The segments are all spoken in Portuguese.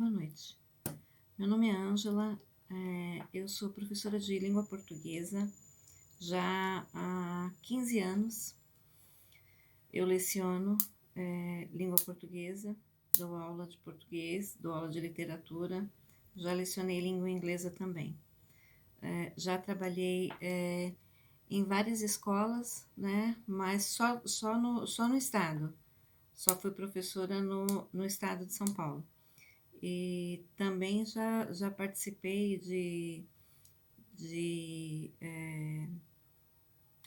boa noite. Meu nome é Ângela, eu sou professora de língua portuguesa já há 15 anos. Eu leciono língua portuguesa, dou aula de português, dou aula de literatura, já lecionei língua inglesa também. Já trabalhei em várias escolas, né, mas só no estado. Só fui professora no estado de São Paulo. E também já participei de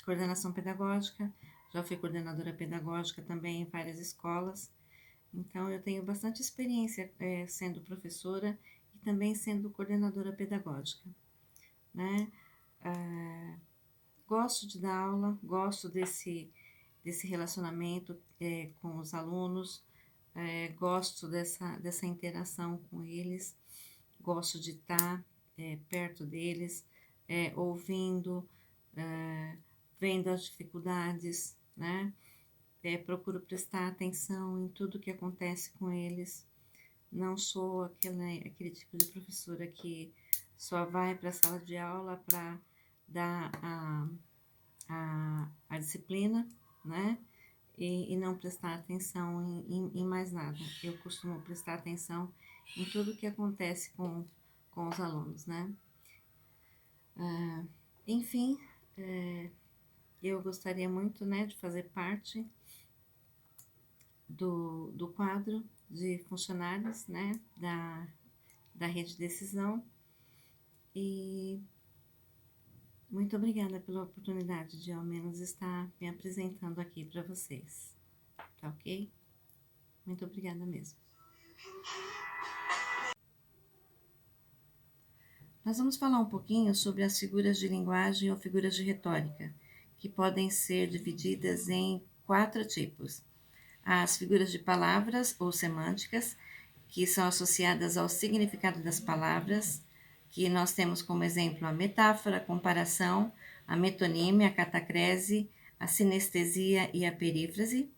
coordenação pedagógica, já fui coordenadora pedagógica também em várias escolas. Então, eu tenho bastante experiência sendo professora e também sendo coordenadora pedagógica, né? Gosto de dar aula, gosto desse relacionamento com os alunos, gosto dessa interação com eles, gosto de estar perto deles, ouvindo, vendo as dificuldades, né? Procuro prestar atenção em tudo que acontece com eles. Não sou aquele tipo de professora que só vai para a sala de aula para dar a disciplina, né? E não prestar atenção em mais nada. Eu costumo prestar atenção em tudo que acontece com os alunos, né? Enfim, eu gostaria muito, né, de fazer parte do quadro de funcionários, né, da Rede Decisão. E muito obrigada pela oportunidade de ao menos estar me apresentando aqui para vocês, tá ok? Muito obrigada mesmo. Nós vamos falar um pouquinho sobre as figuras de linguagem ou figuras de retórica, que podem ser divididas em 4 tipos. As figuras de palavras ou semânticas, que são associadas ao significado das palavras, que nós temos como exemplo a metáfora, a comparação, a metonímia, a catacrese, a sinestesia e a perífrase.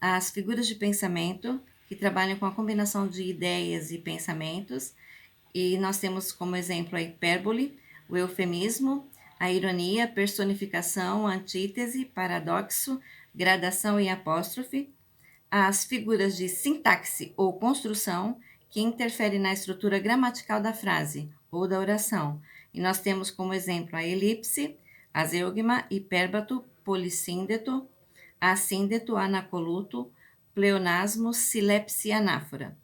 As figuras de pensamento, que trabalham com a combinação de ideias e pensamentos, e nós temos como exemplo a hipérbole, o eufemismo, a ironia, personificação, antítese, paradoxo, gradação e apóstrofe. As figuras de sintaxe ou construção, que interferem na estrutura gramatical da frase ou da oração. E nós temos como exemplo a elipse, a zeugma, hipérbato, polissíndeto, assíndeto, anacoluto, pleonasmo, silepse e anáfora.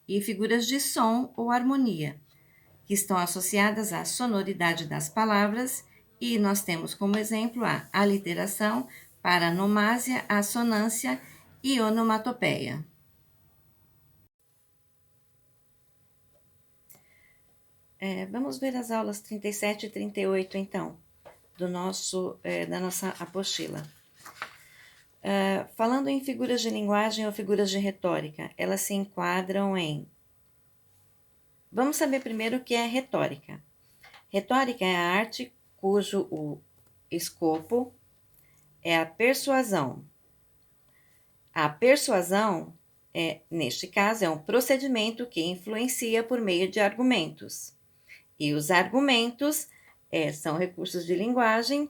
E figuras de som ou harmonia, que estão associadas à sonoridade das palavras, e nós temos como exemplo a aliteração, paranomásia, assonância e onomatopeia. Vamos ver as aulas 37 e 38, então, da nossa apostila. Falando em figuras de linguagem ou figuras de retórica, elas se enquadram em... Vamos saber primeiro o que é retórica. Retórica é a arte cujo o escopo é a persuasão. A persuasão, neste caso, é um procedimento que influencia por meio de argumentos. E os argumentos são recursos de linguagem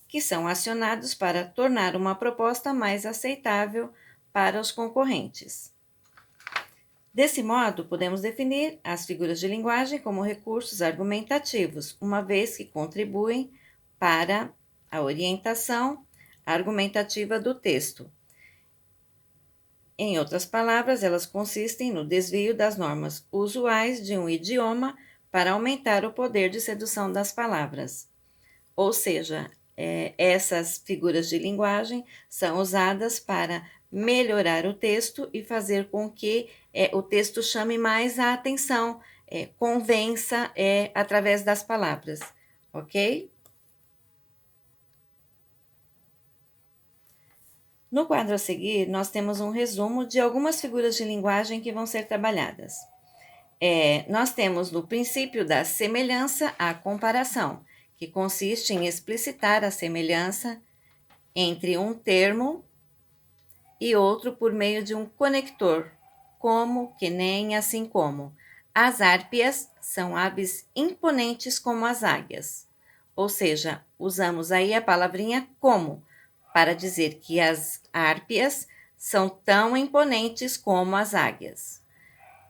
que são acionados para tornar uma proposta mais aceitável para os concorrentes. Desse modo, podemos definir as figuras de linguagem como recursos argumentativos, uma vez que contribuem para a orientação argumentativa do texto. Em outras palavras, elas consistem no desvio das normas usuais de um idioma para aumentar o poder de sedução das palavras. Ou seja, essas figuras de linguagem são usadas para melhorar o texto e fazer com que o texto chame mais a atenção, convença através das palavras, ok? No quadro a seguir, nós temos um resumo de algumas figuras de linguagem que vão ser trabalhadas. Nós temos no princípio da semelhança a comparação, que consiste em explicitar a semelhança entre um termo e outro por meio de um conector, como, que nem, assim como. As árpias são aves imponentes como as águias. Ou seja, usamos aí a palavrinha como para dizer que as árpias são tão imponentes como as águias.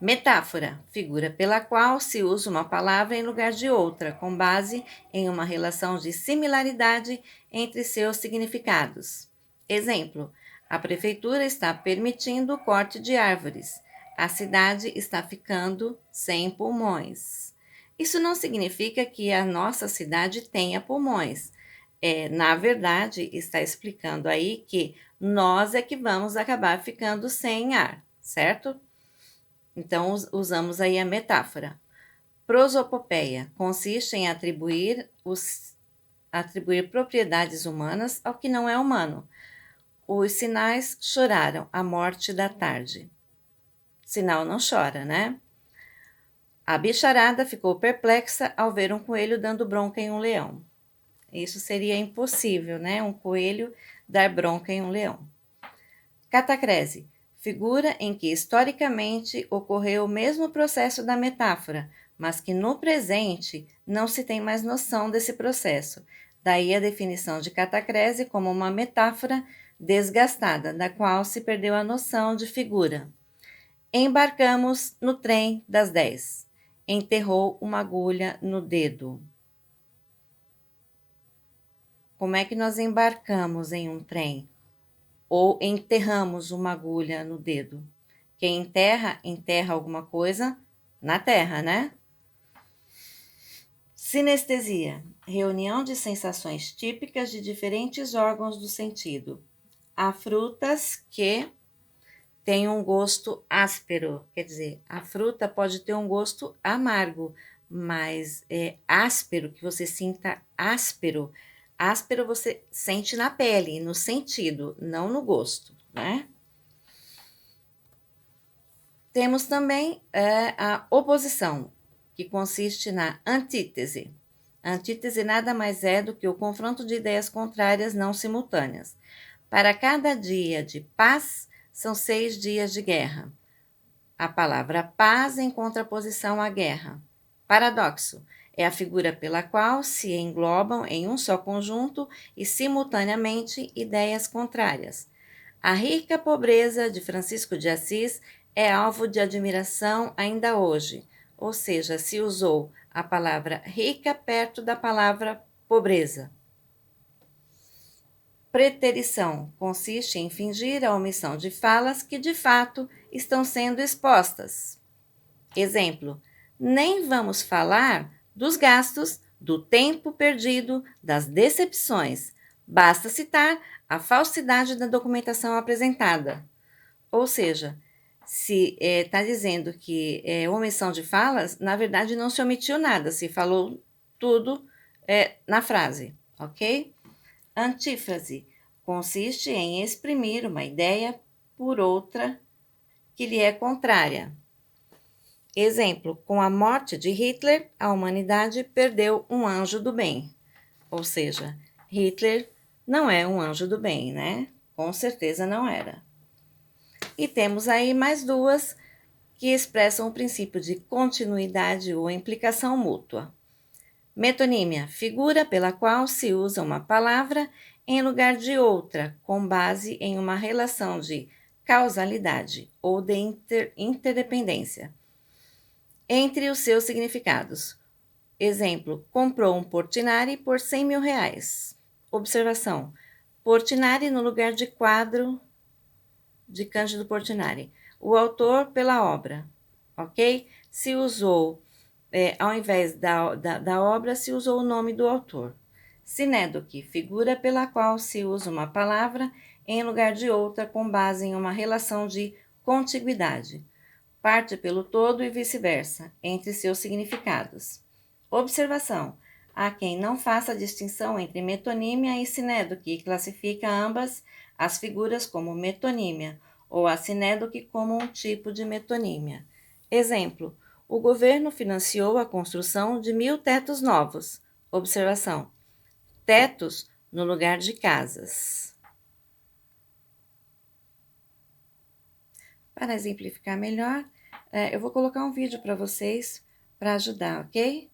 Metáfora, figura pela qual se usa uma palavra em lugar de outra, com base em uma relação de similaridade entre seus significados. Exemplo: a prefeitura está permitindo o corte de árvores. A cidade está ficando sem pulmões. Isso não significa que a nossa cidade tenha pulmões. Na verdade, está explicando aí que nós é que vamos acabar ficando sem ar, certo? Então, usamos aí a metáfora. Prosopopeia consiste em atribuir propriedades humanas ao que não é humano. Os sinais choraram a morte da tarde. Sinal não chora, né? A bicharada ficou perplexa ao ver um coelho dando bronca em um leão. Isso seria impossível, né? Um coelho dar bronca em um leão. Catacrese, figura em que historicamente ocorreu o mesmo processo da metáfora, mas que no presente não se tem mais noção desse processo. Daí a definição de catacrese como uma metáfora desgastada, da qual se perdeu a noção de figura. Embarcamos no trem das 10. Enterrou uma agulha no dedo. Como é que nós embarcamos em um trem? Ou enterramos uma agulha no dedo? Quem enterra, enterra alguma coisa na terra, né? Sinestesia, reunião de sensações típicas de diferentes órgãos do sentido. Há frutas que têm um gosto áspero, quer dizer, a fruta pode ter um gosto amargo, mas é áspero, que você sinta áspero. Áspero você sente na pele, no sentido, não no gosto, né? Temos também a oposição, que consiste na antítese. A antítese nada mais é do que o confronto de ideias contrárias não simultâneas. Para cada dia de paz, são 6 dias de guerra. A palavra paz em contraposição à guerra. Paradoxo é a figura pela qual se englobam em um só conjunto e simultaneamente ideias contrárias. A rica pobreza de Francisco de Assis é alvo de admiração ainda hoje, ou seja, se usou a palavra rica perto da palavra pobreza. Preterição consiste em fingir a omissão de falas que de fato estão sendo expostas. Exemplo: nem vamos falar dos gastos, do tempo perdido, das decepções. Basta citar a falsidade da documentação apresentada. Ou seja, se está dizendo que é omissão de falas, na verdade não se omitiu nada, se falou tudo na frase, ok? Antífrase consiste em exprimir uma ideia por outra que lhe é contrária. Exemplo: com a morte de Hitler, a humanidade perdeu um anjo do bem. Ou seja, Hitler não é um anjo do bem, né? Com certeza não era. E temos aí mais duas que expressam o princípio de continuidade ou implicação mútua. Metonímia, figura pela qual se usa uma palavra em lugar de outra, com base em uma relação de causalidade ou de interdependência entre os seus significados. Exemplo: comprou um Portinari por 100 mil reais. Observação: Portinari no lugar de quadro de Cândido Portinari. O autor pela obra, ok? Se usou, ao invés da obra, se usou o nome do autor. Sinédoque, figura pela qual se usa uma palavra em lugar de outra com base em uma relação de contiguidade. Parte pelo todo e vice-versa, entre seus significados. Observação: há quem não faça a distinção entre metonímia e sinédoque e classifica ambas as figuras como metonímia ou a sinédoque como um tipo de metonímia. Exemplo: o governo financiou a construção de 1.000 tetos novos. Observação: tetos no lugar de casas. Para exemplificar melhor, Eu vou colocar um vídeo para vocês para ajudar, ok?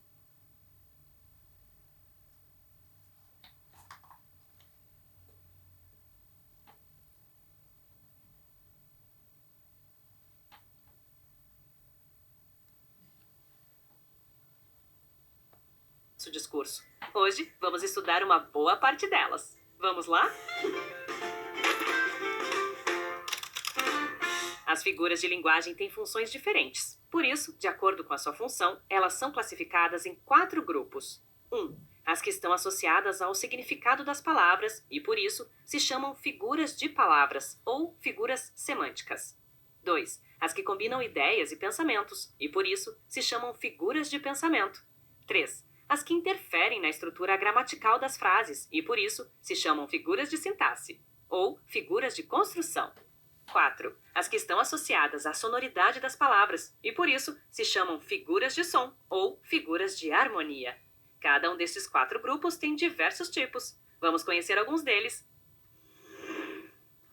Discurso. Hoje vamos estudar uma boa parte delas. Vamos lá? As figuras de linguagem têm funções diferentes. Por isso, de acordo com a sua função, elas são classificadas em 4 grupos. 1. As que estão associadas ao significado das palavras e, por isso, se chamam figuras de palavras ou figuras semânticas. 2. As que combinam ideias e pensamentos e, por isso, se chamam figuras de pensamento. 3. As que interferem na estrutura gramatical das frases e, por isso, se chamam figuras de sintaxe ou figuras de construção. 4. As que estão associadas à sonoridade das palavras e, por isso, se chamam figuras de som ou figuras de harmonia. Cada um destes 4 grupos tem diversos tipos. Vamos conhecer alguns deles.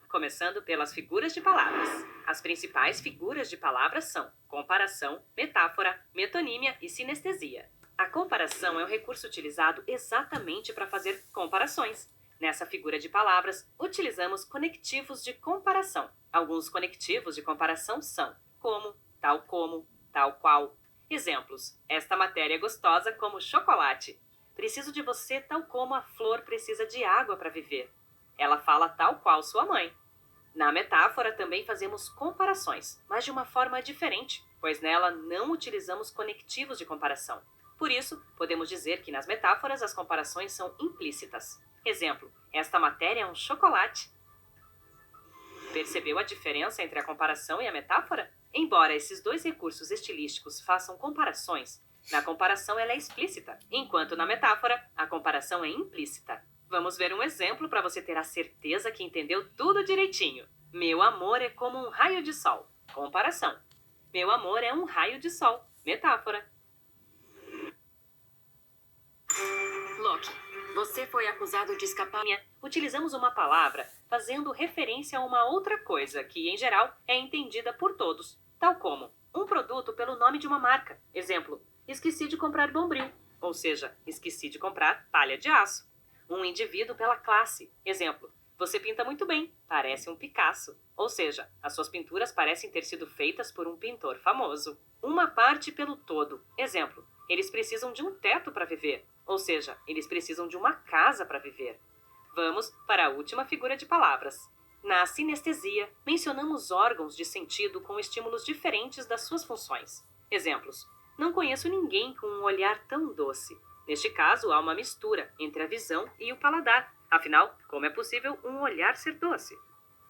Começando pelas figuras de palavras. As principais figuras de palavras são comparação, metáfora, metonímia e sinestesia. A comparação é um recurso utilizado exatamente para fazer comparações. Nessa figura de palavras, utilizamos conectivos de comparação. Alguns conectivos de comparação são como, tal qual. Exemplos: esta matéria é gostosa como chocolate. Preciso de você tal como a flor precisa de água para viver. Ela fala tal qual sua mãe. Na metáfora também fazemos comparações, mas de uma forma diferente, pois nela não utilizamos conectivos de comparação. Por isso, podemos dizer que nas metáforas as comparações são implícitas. Exemplo: esta matéria é um chocolate. Percebeu a diferença entre a comparação e a metáfora? Embora esses 2 recursos estilísticos façam comparações, na comparação ela é explícita, enquanto na metáfora a comparação é implícita. Vamos ver um exemplo para você ter a certeza que entendeu tudo direitinho. Meu amor é como um raio de sol. Comparação. Meu amor é um raio de sol. Metáfora. Loki. Você foi acusado de escapar. Utilizamos uma palavra fazendo referência a uma outra coisa que, em geral, é entendida por todos, tal como um produto pelo nome de uma marca. Exemplo: esqueci de comprar Bombril, ou seja, esqueci de comprar palha de aço. Um indivíduo pela classe. Exemplo: você pinta muito bem, parece um Picasso. Ou seja, as suas pinturas parecem ter sido feitas por um pintor famoso. Uma parte pelo todo. Exemplo: eles precisam de um teto para viver. Ou seja, eles precisam de uma casa para viver. Vamos para a última figura de palavras. Na sinestesia, mencionamos órgãos de sentido com estímulos diferentes das suas funções. Exemplos: não conheço ninguém com um olhar tão doce. Neste caso, há uma mistura entre a visão e o paladar. Afinal, como é possível um olhar ser doce?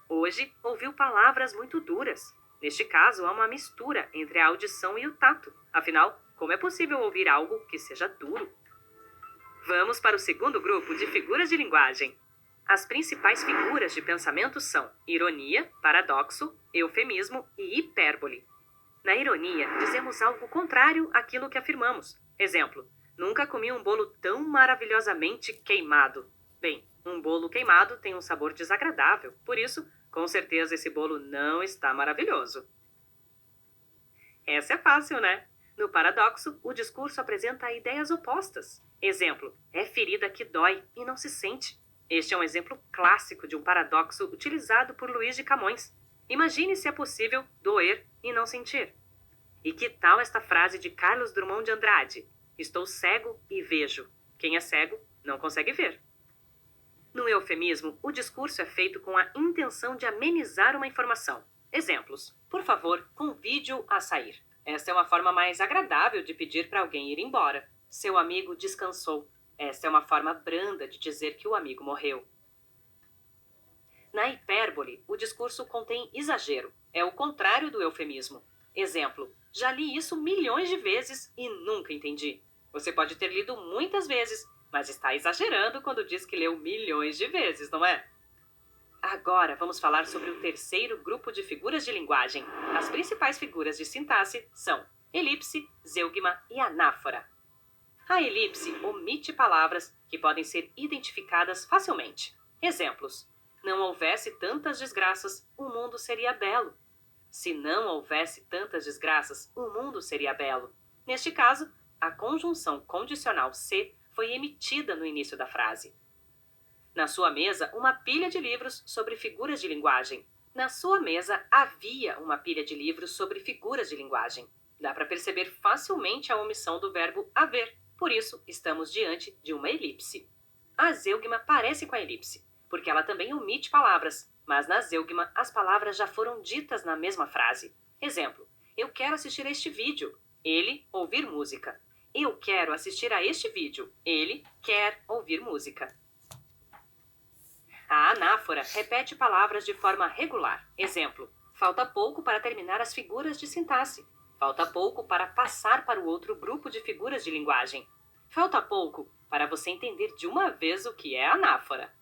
Hoje, ouviu palavras muito duras. Neste caso, há uma mistura entre a audição e o tato. Afinal, como é possível ouvir algo que seja duro? Vamos para o segundo grupo de figuras de linguagem. As principais figuras de pensamento são ironia, paradoxo, eufemismo e hipérbole. Na ironia, dizemos algo contrário àquilo que afirmamos. Exemplo: nunca comi um bolo tão maravilhosamente queimado. Bem, um bolo queimado tem um sabor desagradável, por isso, com certeza esse bolo não está maravilhoso. Essa é fácil, né? No paradoxo, o discurso apresenta ideias opostas. Exemplo: é ferida que dói e não se sente. Este é um exemplo clássico de um paradoxo utilizado por Luís de Camões. Imagine se é possível doer e não sentir. E que tal esta frase de Carlos Drummond de Andrade? Estou cego e vejo. Quem é cego não consegue ver. No eufemismo, o discurso é feito com a intenção de amenizar uma informação. Exemplos: por favor, convide-o a sair. Esta é uma forma mais agradável de pedir para alguém ir embora. Seu amigo descansou. Esta é uma forma branda de dizer que o amigo morreu. Na hipérbole, o discurso contém exagero. É o contrário do eufemismo. Exemplo: já li isso milhões de vezes e nunca entendi. Você pode ter lido muitas vezes, mas está exagerando quando diz que leu milhões de vezes, não é? Agora vamos falar sobre o terceiro grupo de figuras de linguagem. As principais figuras de sintaxe são elipse, zeugma e anáfora. A elipse omite palavras que podem ser identificadas facilmente. Exemplos: não houvesse tantas desgraças, o mundo seria belo. Se não houvesse tantas desgraças, o mundo seria belo. Neste caso, a conjunção condicional se foi emitida no início da frase. Na sua mesa, uma pilha de livros sobre figuras de linguagem. Na sua mesa havia uma pilha de livros sobre figuras de linguagem. Dá para perceber facilmente a omissão do verbo haver. Por isso, estamos diante de uma elipse. A zeugma parece com a elipse, porque ela também omite palavras, mas na zeugma as palavras já foram ditas na mesma frase. Exemplo: eu quero assistir a este vídeo. Ele, ouvir música. Eu quero assistir a este vídeo. Ele quer ouvir música. A anáfora repete palavras de forma regular. Exemplo: falta pouco para terminar as figuras de sintaxe. Falta pouco para passar para o outro grupo de figuras de linguagem. Falta pouco para você entender de uma vez o que é anáfora.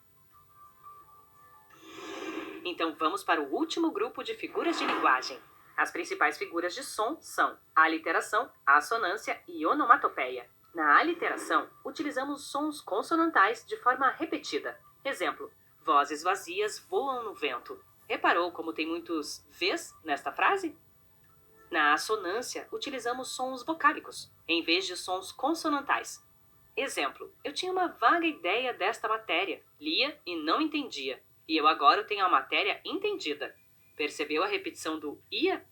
Então vamos para o último grupo de figuras de linguagem. As principais figuras de som são a aliteração, a assonância e onomatopeia. Na aliteração, utilizamos sons consonantais de forma repetida. Exemplo: vozes vazias voam no vento. Reparou como tem muitos Vs nesta frase? Na assonância, utilizamos sons vocálicos, em vez de sons consonantais. Exemplo: eu tinha uma vaga ideia desta matéria, lia e não entendia. E eu agora tenho a matéria entendida. Percebeu a repetição do ia?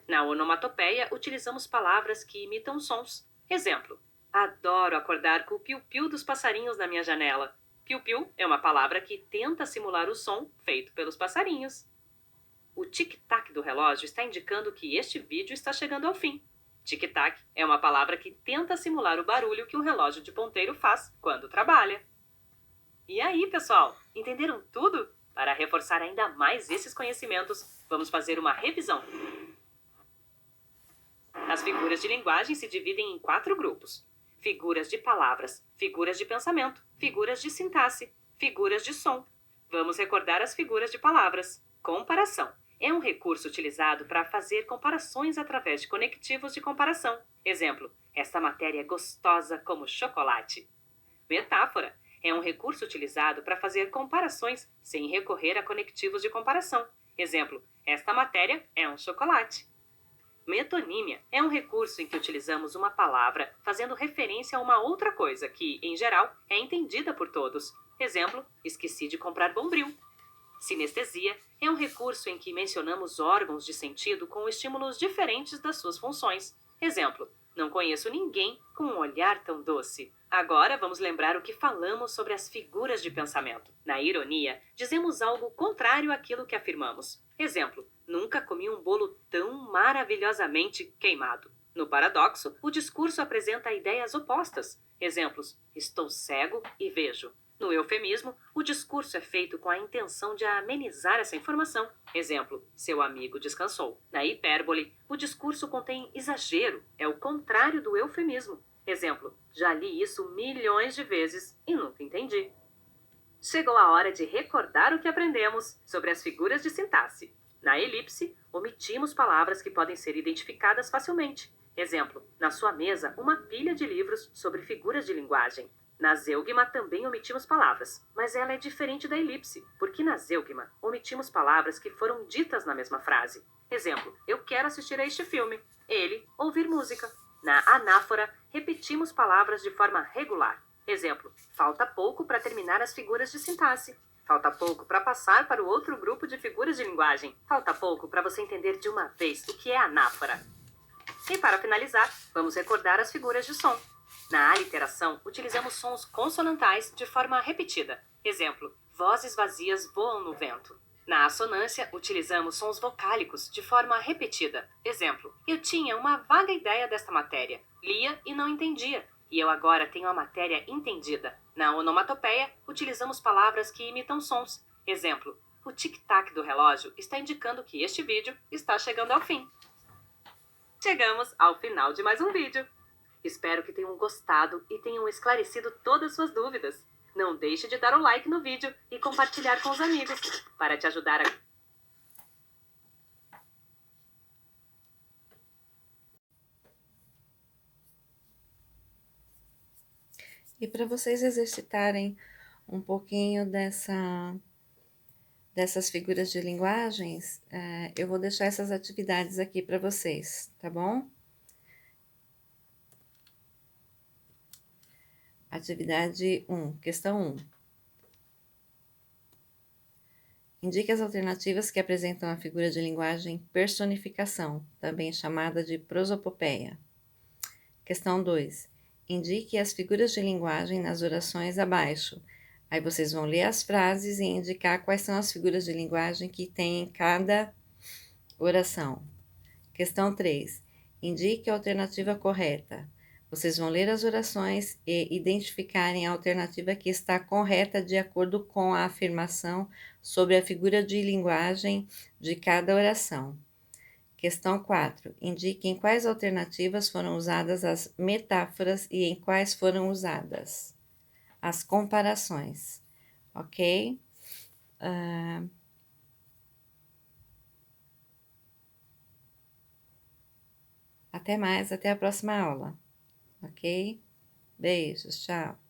Na onomatopeia, utilizamos palavras que imitam sons. Exemplo: adoro acordar com o piu-piu dos passarinhos na minha janela. Piu-piu é uma palavra que tenta simular o som feito pelos passarinhos. O tic-tac do relógio está indicando que este vídeo está chegando ao fim. Tic-tac é uma palavra que tenta simular o barulho que um relógio de ponteiro faz quando trabalha. E aí, pessoal, entenderam tudo? Para reforçar ainda mais esses conhecimentos, vamos fazer uma revisão. As figuras de linguagem se dividem em 4 grupos: figuras de palavras, figuras de pensamento, figuras de sintaxe, figuras de som. Vamos recordar as figuras de palavras. Comparação é um recurso utilizado para fazer comparações através de conectivos de comparação. Exemplo: esta matéria é gostosa como chocolate. Metáfora é um recurso utilizado para fazer comparações sem recorrer a conectivos de comparação. Exemplo: esta matéria é um chocolate. Metonímia é um recurso em que utilizamos uma palavra fazendo referência a uma outra coisa que, em geral, é entendida por todos. Exemplo: esqueci de comprar Bombril. Sinestesia é um recurso em que mencionamos órgãos de sentido com estímulos diferentes das suas funções. Exemplo: não conheço ninguém com um olhar tão doce. Agora vamos lembrar o que falamos sobre as figuras de pensamento. Na ironia, dizemos algo contrário àquilo que afirmamos. Exemplo: nunca comi um bolo tão maravilhosamente queimado. No paradoxo, o discurso apresenta ideias opostas. Exemplos: estou cego e vejo. No eufemismo, o discurso é feito com a intenção de amenizar essa informação. Exemplo: seu amigo descansou. Na hipérbole, o discurso contém exagero, é o contrário do eufemismo. Exemplo: já li isso milhões de vezes e nunca entendi. Chegou a hora de recordar o que aprendemos sobre as figuras de sintaxe. Na elipse, omitimos palavras que podem ser identificadas facilmente. Exemplo: na sua mesa, uma pilha de livros sobre figuras de linguagem. Na zeugma também omitimos palavras, mas ela é diferente da elipse, porque na zeugma omitimos palavras que foram ditas na mesma frase. Exemplo: eu quero assistir a este filme. Ele, ouvir música. Na anáfora, repetimos palavras de forma regular. Exemplo: falta pouco para terminar as figuras de sintaxe. Falta pouco para passar para o outro grupo de figuras de linguagem. Falta pouco para você entender de uma vez o que é anáfora. E para finalizar, vamos recordar as figuras de som. Na aliteração, utilizamos sons consonantais de forma repetida. Exemplo: vozes vazias voam no vento. Na assonância, utilizamos sons vocálicos de forma repetida. Exemplo: eu tinha uma vaga ideia desta matéria, lia e não entendia. E eu agora tenho a matéria entendida. Na onomatopeia, utilizamos palavras que imitam sons. Exemplo: o tic-tac do relógio está indicando que este vídeo está chegando ao fim. Chegamos ao final de mais um vídeo. Espero que tenham gostado e tenham esclarecido todas suas dúvidas. Não deixe de dar um like no vídeo e compartilhar com os amigos, para te ajudar a... E para vocês exercitarem um pouquinho dessas figuras de linguagens, eu vou deixar essas atividades aqui para vocês, tá bom? Atividade 1, questão 1. Indique as alternativas que apresentam a figura de linguagem personificação, também chamada de prosopopeia. Questão 2. Indique as figuras de linguagem nas orações abaixo. Aí vocês vão ler as frases e indicar quais são as figuras de linguagem que tem em cada oração. Questão 3. Indique a alternativa correta. Vocês vão ler as orações e identificarem a alternativa que está correta de acordo com a afirmação sobre a figura de linguagem de cada oração. Questão 4. Indique em quais alternativas foram usadas as metáforas e em quais foram usadas as comparações. Ok? Até mais, até a próxima aula. Ok? Beijos, tchau.